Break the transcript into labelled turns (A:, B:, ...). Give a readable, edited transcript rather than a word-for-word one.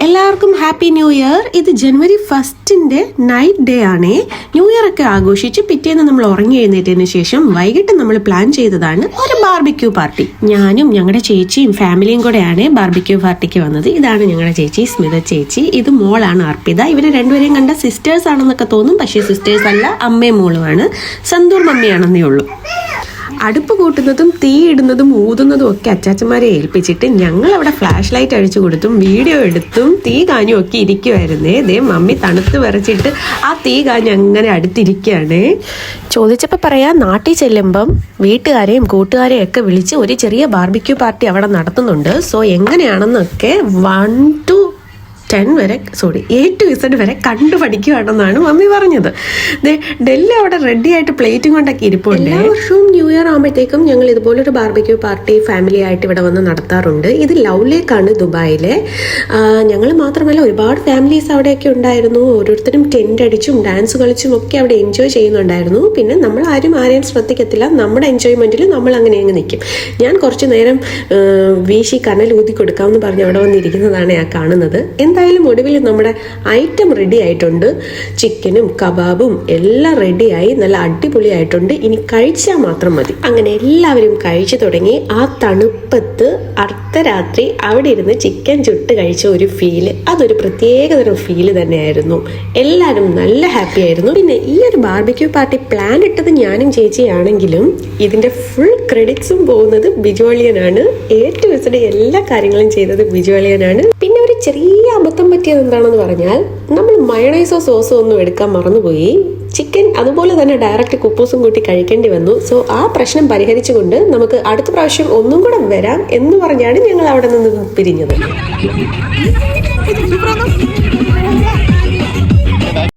A: എല്ലാവർക്കും happy new year. ഇത് ജനുവരി 1 night day ആണേ. ന്യൂ ഇയർ ഒക്കെ ആഘോഷിച്ച് പിറ്റേന്ന് നമ്മൾ ഉറങ്ങി എഴുന്നേറ്റതിന് ശേഷം വൈകിട്ട് നമ്മൾ പ്ലാൻ ചെയ്തതാണ് ഒരു ബാർബിക്യൂ പാർട്ടി. ഞാനും ഞങ്ങളുടെ ചേച്ചിയും ഫാമിലിയും കൂടെയാണ് ബാർബിക്യൂ പാർട്ടിക്ക് വന്നത്. ഇതാണ് ഞങ്ങളുടെ ചേച്ചി സ്മിത ചേച്ചി, ഇത് മോളാണ് അർപ്പിത. ഇവര് രണ്ടുപേരെയും കണ്ട സിസ്റ്റേഴ്സ് ആണെന്നൊക്കെ തോന്നും, പക്ഷേ സിസ്റ്റേഴ്സ് അല്ല, അമ്മയും മോളുമാണ്. സന്തൂർ മമ്മിയാണെന്നേ ഉള്ളൂ. അടുപ്പ് കൂട്ടുന്നതും തീ ഇടുന്നതും ഊതുന്നതും ഒക്കെ അച്ചാച്ചന്മാരെ ഏൽപ്പിച്ചിട്ട് ഞങ്ങൾ അവിടെ ഫ്ലാഷ് ലൈറ്റ് അടിച്ചു കൊടുത്തും വീഡിയോ എടുത്തും തീ കാഞ്ഞും ഒക്കെ ഇരിക്കുമായിരുന്നേ. ദേ മമ്മി തണുത്ത് വിറച്ചിട്ട് ആ തീ കാഞ്ഞ് അങ്ങനെ അടുത്തിരിക്കുകയാണ്. ചോദിച്ചപ്പോൾ പറയാം, നാട്ടിൽ ചെല്ലുമ്പം വീട്ടുകാരെയും കൂട്ടുകാരെയും ഒക്കെ വിളിച്ച് ഒരു ചെറിയ ബാർബിക്യൂ പാർട്ടി അവിടെ നടത്തുന്നുണ്ട്. സോ എങ്ങനെയാണെന്നൊക്കെ 1 to 10 വരെ A to Z വരെ കണ്ടു പഠിക്കുകയാണെന്നാണ് മമ്മി പറഞ്ഞത്. ഡെല്ലി അവിടെ റെഡി ആയിട്ട് പ്ലേറ്റും കൊണ്ടൊക്കെ ഇരിപ്പുണ്ട്. എല്ലാ വർഷവും ന്യൂ ഇയർ ആകുമ്പോഴത്തേക്കും ഞങ്ങൾ ഇതുപോലൊരു ബാർബിക്യൂ പാർട്ടി ഫാമിലി ആയിട്ട് ഇവിടെ വന്ന് നടത്താറുണ്ട്. ഇത് ലവ് ലേക്കാണ് ദുബായിലെ. ഞങ്ങൾ മാത്രമല്ല, ഒരുപാട് ഫാമിലീസ് അവിടെയൊക്കെ ഉണ്ടായിരുന്നു. ഓരോരുത്തരും ടെന്റ് അടിച്ചും ഡാൻസ് കളിച്ചും ഒക്കെ അവിടെ എൻജോയ് ചെയ്യുന്നുണ്ടായിരുന്നു. പിന്നെ നമ്മൾ ആരെയും ശ്രദ്ധിക്കത്തില്ല, നമ്മുടെ എൻജോയ്മെന്റിൽ നമ്മൾ അങ്ങനെ അങ്ങ് നിൽക്കും. ഞാൻ കുറച്ചു നേരം വീശി കനൽ ഊതി കൊടുക്കാമെന്ന് പറഞ്ഞ് അവിടെ വന്നിരിക്കുന്നതാണ് ആ കാണുന്നത്. എന്തായാലും ഒടുവിൽ നമ്മുടെ ഐറ്റം റെഡി ആയിട്ടുണ്ട്. ചിക്കനും കബാബും എല്ലാം റെഡിയായി, നല്ല അടിപൊളിയായിട്ടുണ്ട്. ഇനി കഴിച്ചാൽ മാത്രം മതി. അങ്ങനെ എല്ലാവരും കഴിച്ചു തുടങ്ങി. ആ തണുപ്പത്ത് അർദ്ധരാത്രി അവിടെ ഇരുന്ന് ചിക്കൻ ചുട്ട് കഴിച്ച ഒരു ഫീല്, അതൊരു പ്രത്യേകതരം ഫീല് തന്നെയായിരുന്നു. എല്ലാവരും നല്ല ഹാപ്പി ആയിരുന്നു. പിന്നെ ഈ ഒരു ബാർബിക്യൂ പാർട്ടി പ്ലാൻ ഇട്ടത് ഞാനും ചേച്ചിയാണെങ്കിലും ഇതിന്റെ ഫുൾ ക്രെഡിറ്റ്സും പോകുന്നത് ബിജോളിയനാണ്. ഏറ്റവും എല്ലാ കാര്യങ്ങളും ചെയ്തത് ബിജോളിയനാണ്. പിന്നെ ഒരു ചെറിയ അബദ്ധം പറ്റിയത് എന്താണെന്ന് പറഞ്ഞാൽ, നമ്മൾ മയണൈസോ സോസോ ഒന്നും എടുക്കാൻ മറന്നുപോയി. ചിക്കൻ അതുപോലെ തന്നെ ഡയറക്റ്റ് കുപ്പൂസും കൂട്ടി കഴിക്കേണ്ടി വന്നു. സോ ആ പ്രശ്നം പരിഹരിച്ചുകൊണ്ട് നമുക്ക് അടുത്ത പ്രാവശ്യം ഒന്നും കൂടെ വരാം എന്ന് പറഞ്ഞാണ് ഞങ്ങൾ അവിടെ നിന്ന് പിരിഞ്ഞത്.